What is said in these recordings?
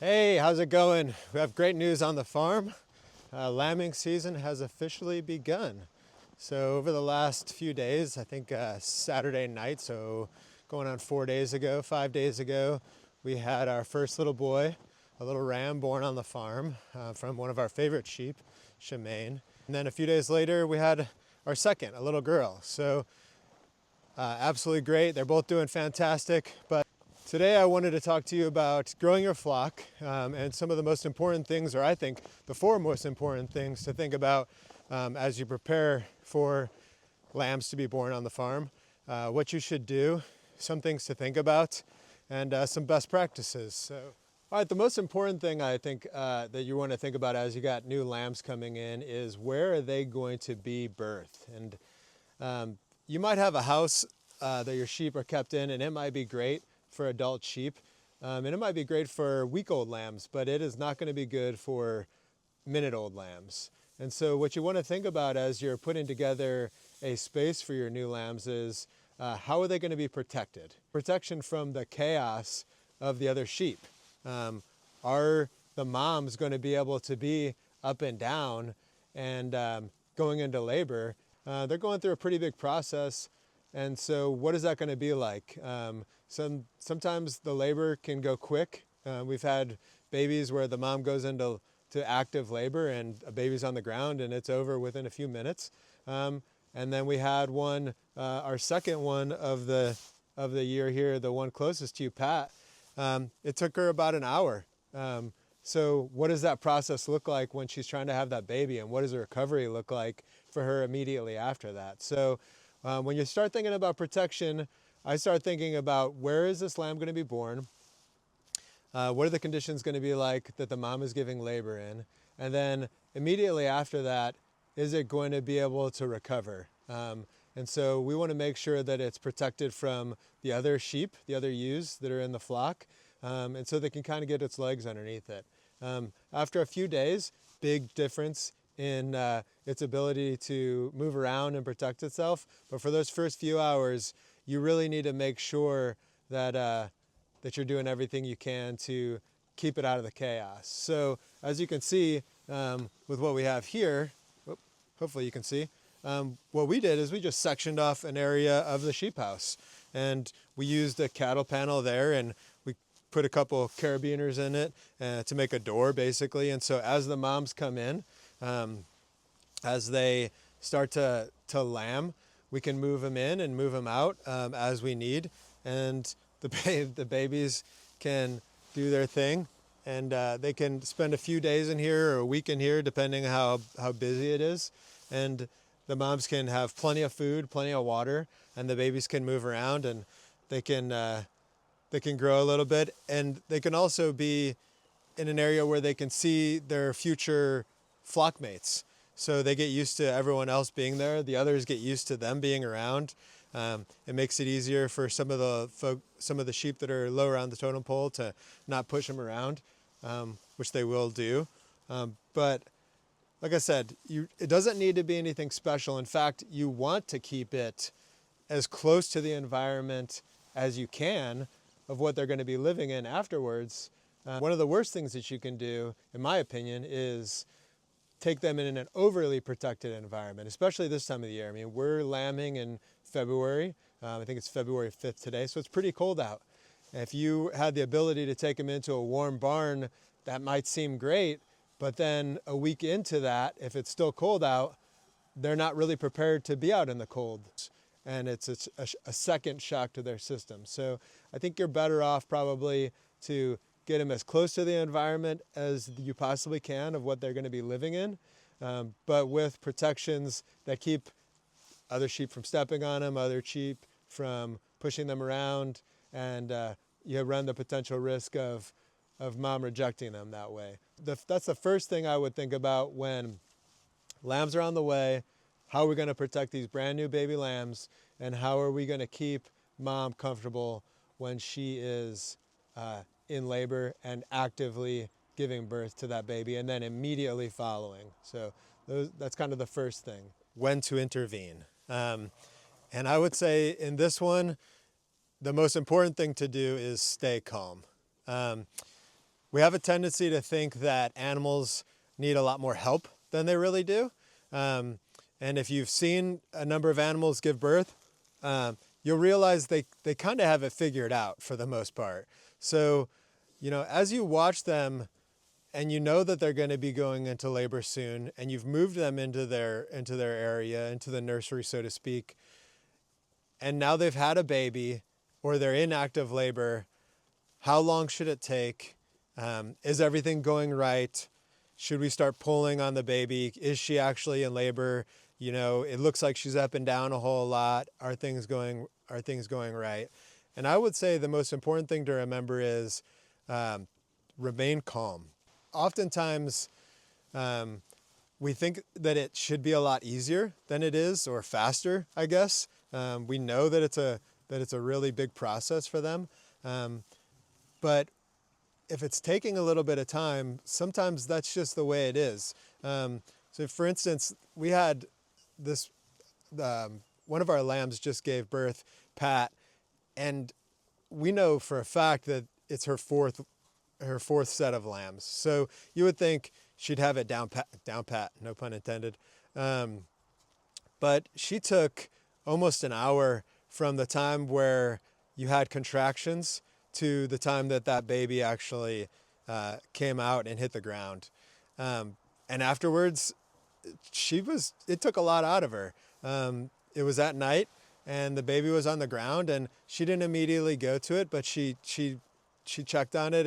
Hey, how's it going? We have great news on the farm. Lambing season has officially begun. So over the last few days, I think Saturday night, so going on 4 days ago, 5 days ago, we had our first little boy, a little ram born on the farm from one of our favorite sheep, Shemaine. And then a few days later, we had our second, a little girl. So absolutely great. They're both doing fantastic. But today I wanted to talk to you about growing your flock and some of the most important things, or I think the four most important things to think about as you prepare for lambs to be born on the farm, what you should do, some things to think about, and some best practices. So, all right, the most important thing I think that you want to think about as you got new lambs coming in is where are they going to be birthed? And you might have a house that your sheep are kept in, and it might be great for adult sheep, and it might be great for week-old lambs, but it is not going to be good for minute-old lambs. And so what you want to think about as you're putting together a space for your new lambs is how are they going to be protected? Protection from the chaos of the other sheep. Are the moms going to be able to be up and down and going into labor? They're going through a pretty big process, and so what is that going to be like? Sometimes the labor can go quick. We've had babies where the mom goes into active labor and a baby's on the ground and it's over within a few minutes. And then we had one, our second one of the year here, the one closest to you, Pat. It took her about an hour. So what does that process look like when she's trying to have that baby, and what does the recovery look like for her immediately after that? So when you start thinking about protection, I start thinking about where is this lamb going to be born? What are the conditions going to be like that the mom is giving labor in? And then immediately after that, is it going to be able to recover? And so we want to make sure that it's protected from the other sheep, the other ewes that are in the flock, and so they can kind of get its legs underneath it. After a few days, big difference in its ability to move around and protect itself. But for those first few hours, you really need to make sure that that you're doing everything you can to keep it out of the chaos. So as you can see with what we have here, hopefully you can see, what we did is we just sectioned off an area of the sheep house, and we used a cattle panel there, and we put a couple carabiners in it to make a door basically. And so as the moms come in, as they start to lamb, we can move them in and move them out as we need, and the babies can do their thing, and they can spend a few days in here or a week in here depending on how busy it is, and the moms can have plenty of food, plenty of water, and the babies can move around, and they can grow a little bit, and they can also be in an area where they can see their future flock mates. So they get used to everyone else being there. The others get used to them being around. It makes it easier for some of the sheep that are lower on the totem pole to not push them around, which they will do. But like I said, it doesn't need to be anything special. In fact, you want to keep it as close to the environment as you can of what they're going to be living in afterwards. One of the worst things that you can do, in my opinion, is take them in an overly protected environment, especially this time of the year. I mean, we're lambing in February. I think it's February 5th today, so it's pretty cold out. If you had the ability to take them into a warm barn, that might seem great, but then a week into that, if it's still cold out, they're not really prepared to be out in the cold, and it's a second shock to their system. So I think you're better off probably to get them as close to the environment as you possibly can of what they're going to be living in, but with protections that keep other sheep from stepping on them, other sheep from pushing them around, and you run the potential risk of mom rejecting them that way. That's the first thing I would think about when lambs are on the way. How are we going to protect these brand new baby lambs, and how are we going to keep mom comfortable when she is in labor and actively giving birth to that baby, and then immediately following. So that's kind of the first thing. When to intervene. And I would say in this one, the most important thing to do is stay calm. We have a tendency to think that animals need a lot more help than they really do. And if you've seen a number of animals give birth, you'll realize they kind of have it figured out for the most part. So, as you watch them and you know that they're going to be going into labor soon, and you've moved them into their area, into the nursery, so to speak, and now they've had a baby or they're in active labor, how long should it take? Is everything going right? Should we start pulling on the baby? Is she actually in labor? It looks like she's up and down a whole lot. Are things going right? And I would say the most important thing to remember is remain calm. Oftentimes, we think that it should be a lot easier than it is, or faster, I guess. We know that it's a really big process for them, but if it's taking a little bit of time, sometimes that's just the way it is. So, for instance, we had this one of our lambs just gave birth, Pat, and we know for a fact that it's her fourth set of lambs. So you would think she'd have it down pat, no pun intended. But she took almost an hour from the time where you had contractions to the time that baby actually came out and hit the ground. And afterwards, it took a lot out of her. It was at night and the baby was on the ground, and she didn't immediately go to it, but she checked on it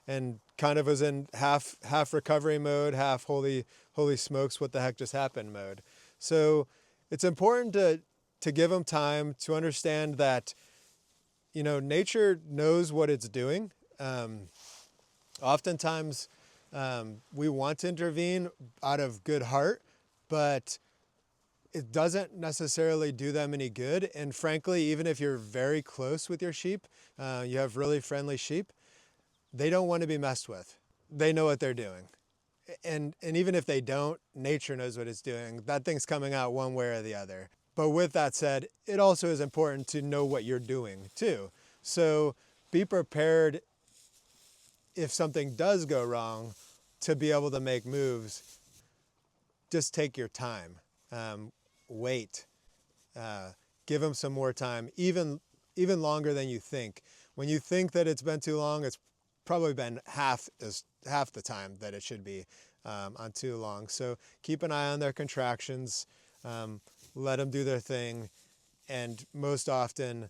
and kind of was in half recovery mode, half holy smokes, what the heck just happened mode. So it's important to give them time to understand that, nature knows what it's doing. Oftentimes, we want to intervene out of good heart, but it doesn't necessarily do them any good. And frankly, even if you're very close with your sheep, you have really friendly sheep, they don't want to be messed with. They know what they're doing. And even if they don't, nature knows what it's doing. That thing's coming out one way or the other. But with that said, it also is important to know what you're doing too. So be prepared if something does go wrong to be able to make moves. Just take your time. Wait. Give them some more time, even longer than you think. When you think that it's been too long, it's probably been half the time that it should be on too long. So keep an eye on their contractions, let them do their thing, and most often,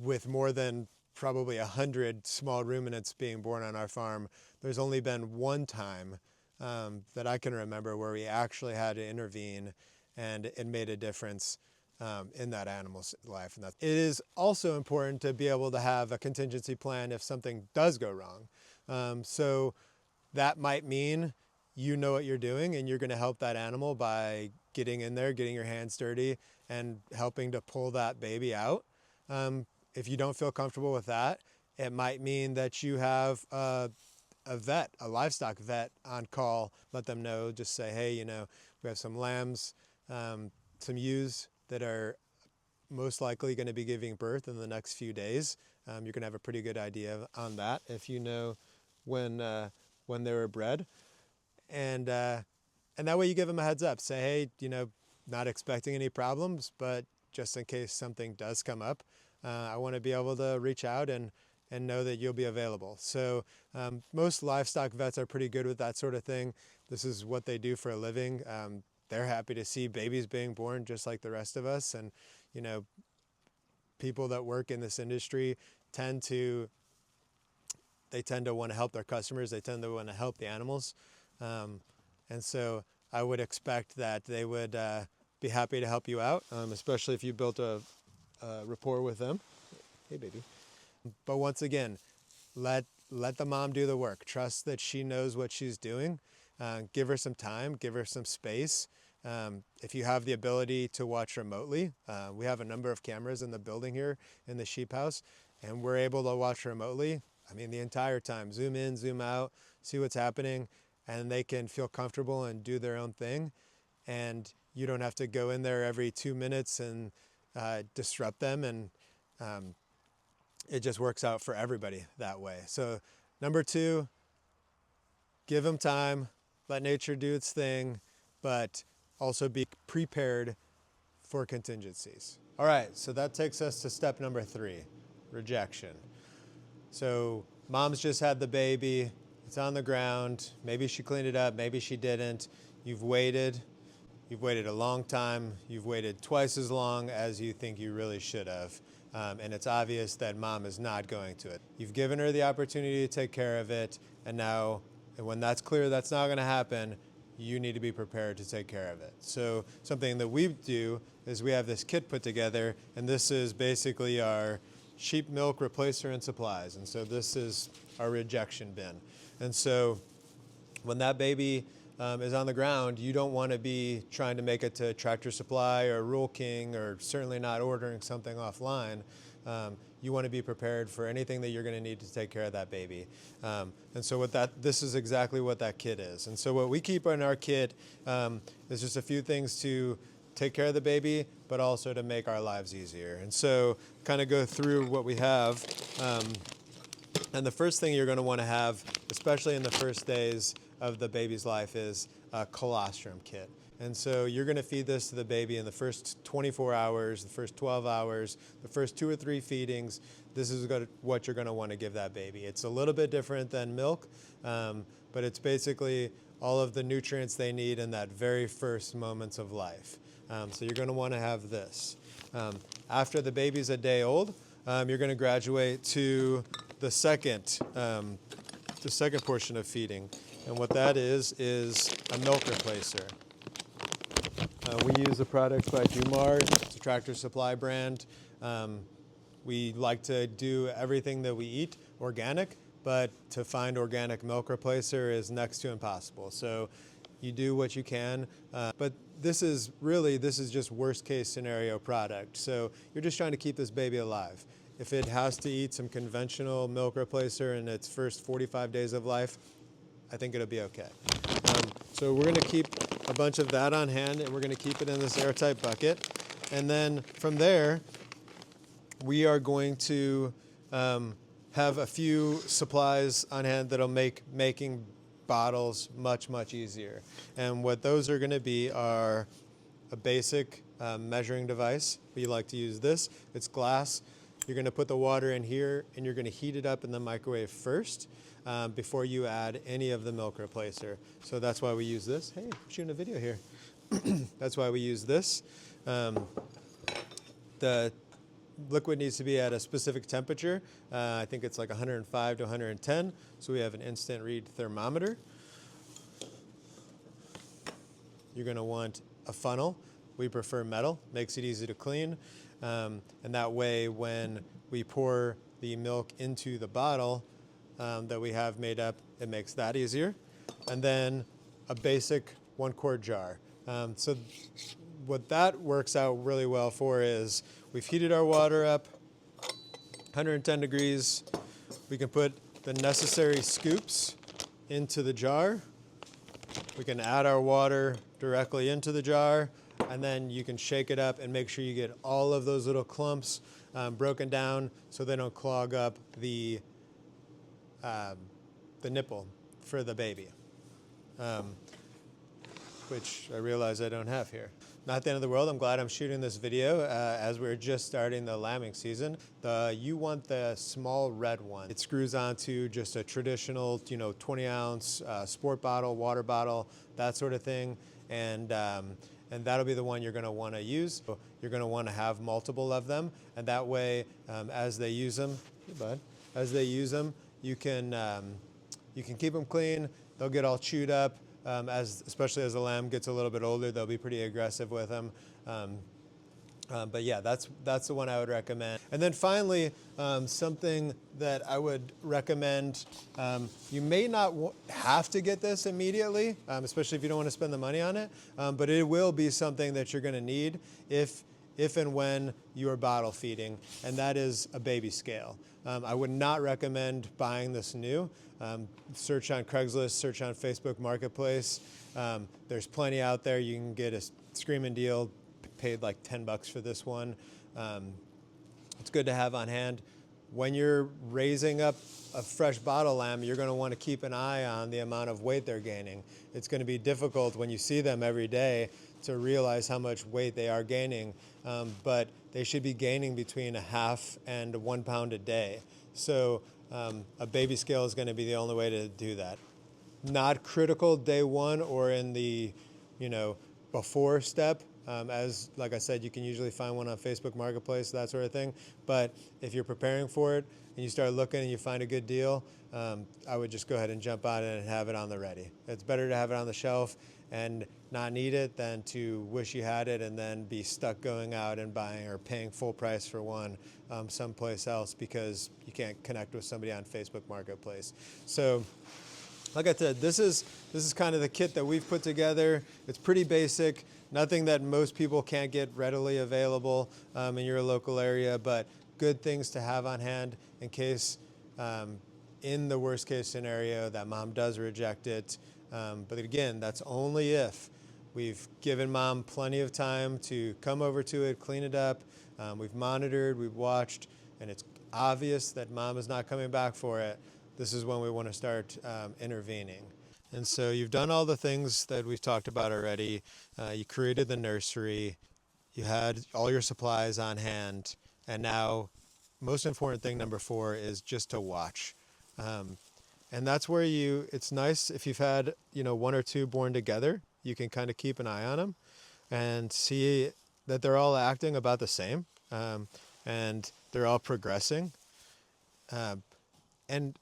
with more than probably 100 small ruminants being born on our farm, there's only been one time that I can remember where we actually had to intervene, and it made a difference in that animal's life. And it is also important to be able to have a contingency plan if something does go wrong. So that might mean you know what you're doing, and you're going to help that animal by getting in there, getting your hands dirty, and helping to pull that baby out. If you don't feel comfortable with that, it might mean that you have a livestock vet on call. Let them know, just say, hey, we have some lambs, some ewes that are most likely going to be giving birth in the next few days. You're going to have a pretty good idea on that if you know when they were bred. And that way you give them a heads up. Say, hey, not expecting any problems, but just in case something does come up, I want to be able to reach out and know that you'll be available. So most livestock vets are pretty good with that sort of thing. This is what they do for a living. They're happy to see babies being born just like the rest of us. And, people that work in this industry tend to want to help their customers. They tend to want to help the animals. And so I would expect that they would be happy to help you out, especially if you built a rapport with them. Hey, baby. But once again, let the mom do the work. Trust that she knows what she's doing. Give her some time, give her some space. If you have the ability to watch remotely, we have a number of cameras in the building here in the sheep house, and we're able to watch remotely. The entire time, zoom in, zoom out, see what's happening, and they can feel comfortable and do their own thing. And you don't have to go in there every 2 minutes and disrupt them. And it just works out for everybody that way. So Number two, give them time, let nature do its thing, but also be prepared for contingencies. All right, so that takes us to step number 3, rejection. So mom's just had the baby, it's on the ground, maybe she cleaned it up, maybe she didn't. You've waited a long time, you've waited twice as long as you think you really should have. And it's obvious that mom is not going to it. You've given her the opportunity to take care of it, and now, and when that's clear that's not gonna happen, you need to be prepared to take care of it. So something that we do is we have this kit put together, and this is basically our sheep milk replacer and supplies. And so this is our rejection bin. And so when that baby is on the ground, you don't want to be trying to make it to Tractor Supply or Rural King, or certainly not ordering something offline. You want to be prepared for anything that you're going to need to take care of that baby. And so this is exactly what that kit is. And so what we keep in our kit is just a few things to take care of the baby, but also to make our lives easier. And so kind of go through what we have. And the first thing you're going to want to have, especially in the first days of the baby's life, is a colostrum kit. And so you're going to feed this to the baby in the first 24 hours, the first 12 hours, the first 2 or 3 feedings. This is what you're going to want to give that baby. It's a little bit different than milk, but it's basically all of the nutrients they need in that very first moments of life. So you're going to want to have this. After the baby's a day old, you're going to graduate to the second portion of feeding. And what that is a milk replacer. We use a product by Dumar. It's a Tractor Supply brand. We like to do everything that we eat organic, but to find organic milk replacer is next to impossible. So you do what you can, but this is just worst case scenario product. So you're just trying to keep this baby alive. If it has to eat some conventional milk replacer in its first 45 days of life, I think it'll be okay. So we're going to keep a bunch of that on hand, and we're going to keep it in this airtight bucket. And then from there, we are going to have a few supplies on hand that'll make making bottles much, much easier. And what those are going to be are a basic measuring device. We like to use this. It's glass. You're going to put the water in here, and you're going to heat it up in the microwave first before you add any of the milk replacer. So that's why we use this. Hey, I'm shooting a video here. That's why we use this. The liquid needs to be at a specific temperature. I think it's like 105 to 110. So we have an instant read thermometer. You're going to want a funnel. We prefer metal. Makes it easy to clean. And that way, when we pour the milk into the bottle that we have made up, it makes that easier. And then a basic 1-quart jar. So what that works out really well for is we've heated our water up, 110 degrees. We can put the necessary scoops into the jar. We can add our water directly into the jar, and then you can shake it up and make sure you get all of those little clumps broken down so they don't clog up the nipple for the baby, which I realize I don't have here. Not the end of the world. I'm glad I'm shooting this video as we're just starting the lambing season. You want the small red one. It screws onto just a traditional, 20-ounce sport bottle, water bottle, that sort of thing, and that'll be the one you're going to want to use. You're going to want to have multiple of them, and that way, as they use them, you can keep them clean. They'll get all chewed up. Especially as the lamb gets a little bit older, they'll be pretty aggressive with them. But yeah, that's the one I would recommend. And then finally, something that I would recommend, you may not have to get this immediately, especially if you don't want to spend the money on it, but it will be something that you're going to need if and when you are bottle feeding, and that is a baby scale. I would not recommend buying this new. Search on Craigslist, search on Facebook Marketplace. There's plenty out there. You can get a screaming deal, paid like $10 for this one. It's good to have on hand. when you're raising up a fresh bottle lamb, you're going to want to keep an eye on the amount of weight they're gaining. It's going to be difficult when you see them every day to realize how much weight they are gaining, but they should be gaining between a half and 1 pound a day. So a baby scale is going to be the only way to do that. Not critical day one or in the, before step. As like I said, you can usually find one on Facebook Marketplace, that sort of thing. But if you're preparing for it and you start looking and you find a good deal, I would just go ahead and jump on it and have it on the ready. It's better to have it on the shelf and not need it than to wish you had it and then be stuck going out and buying or paying full price for one someplace else because you can't connect with somebody on Facebook Marketplace. So, like I said, this is kind of the kit that we've put together. It's pretty basic, nothing that most people can't get readily available in your local area, but good things to have on hand in case, in the worst case scenario, that mom does reject it. But again, that's only if we've given mom plenty of time to come over to it, clean it up. We've monitored, we've watched, and it's obvious that mom is not coming back for it. This is when we want to start intervening. And so you've done all the things that we've talked about already. You created the nursery, you had all your supplies on hand, and now most important thing, number 4, is just to watch. And that's where it's nice if you've had, 1 or 2 born together, you can kind of keep an eye on them and see that they're all acting about the same, and they're all progressing. And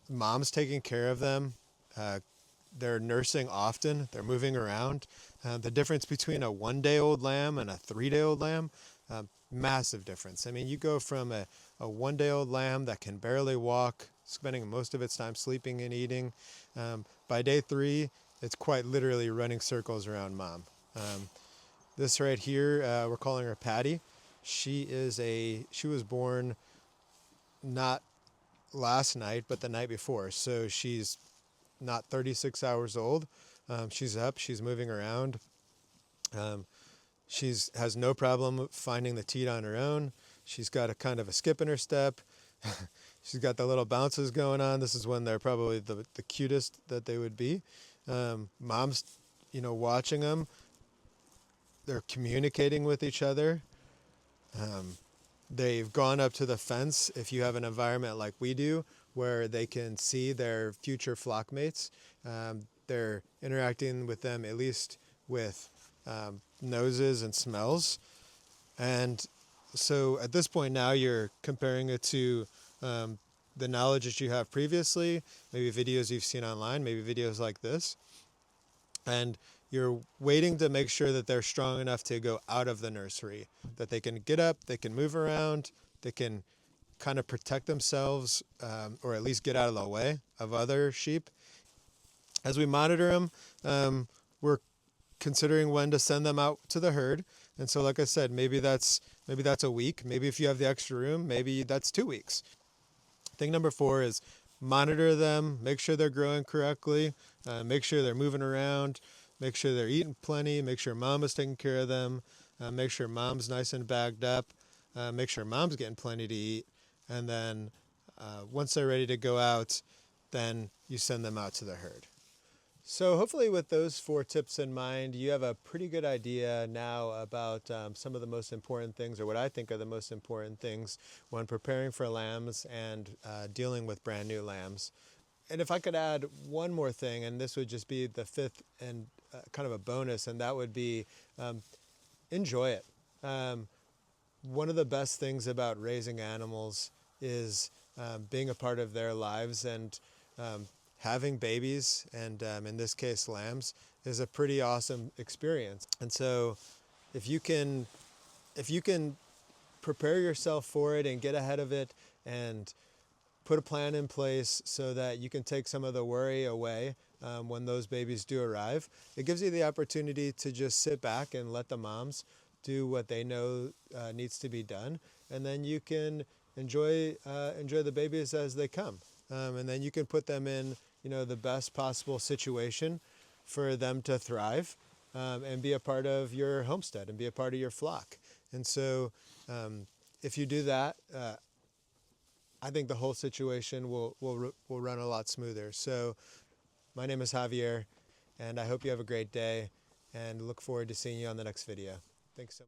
mom's taking care of them. They're nursing often. They're moving around. The difference between a 1-day-old lamb and a 3-day-old lamb, massive difference. I mean, you go from a 1-day-old lamb that can barely walk, spending most of its time sleeping and eating. By day 3, it's quite literally running circles around mom. This right here, we're calling her Patty. She was born not last night, but the night before. So she's not 36 hours old. She's up, she's moving around. Has no problem finding the teat on her own. She's got a kind of a skip in her step. She's got the little bounces going on. This is when they're probably the cutest that they would be. Mom's, watching them. They're communicating with each other. They've gone up to the fence if you have an environment like we do where they can see their future flock mates. They're interacting with them at least with noses and smells. And so at this point now you're comparing it to the knowledge that you have previously, maybe videos you've seen online, maybe videos like this. And you're waiting to make sure that they're strong enough to go out of the nursery, that they can get up, they can move around, they can kind of protect themselves, or at least get out of the way of other sheep. As we monitor them, we're considering when to send them out to the herd. And so, like I said, maybe that's a week. Maybe if you have the extra room, maybe that's 2 weeks. Thing number 4 is monitor them, make sure they're growing correctly, make sure they're moving around, make sure they're eating plenty, make sure mom is taking care of them, make sure mom's nice and bagged up, make sure mom's getting plenty to eat, and then once they're ready to go out, then you send them out to the herd. So hopefully with those 4 tips in mind, you have a pretty good idea now about some of the most important things, or what I think are the most important things when preparing for lambs and dealing with brand new lambs. And if I could add one more thing, and this would just be the 5th and kind of a bonus, and that would be enjoy it. One of the best things about raising animals is being a part of their lives, and having babies, and in this case lambs, is a pretty awesome experience. And so if you can prepare yourself for it and get ahead of it and put a plan in place so that you can take some of the worry away when those babies do arrive, it gives you the opportunity to just sit back and let the moms do what they know needs to be done, and then you can enjoy the babies as they come, and then you can put them in the best possible situation for them to thrive and be a part of your homestead and be a part of your flock. And so if you do that, I think the whole situation will run a lot smoother. So my name is Javier, and I hope you have a great day, and look forward to seeing you on the next video. Thanks so much.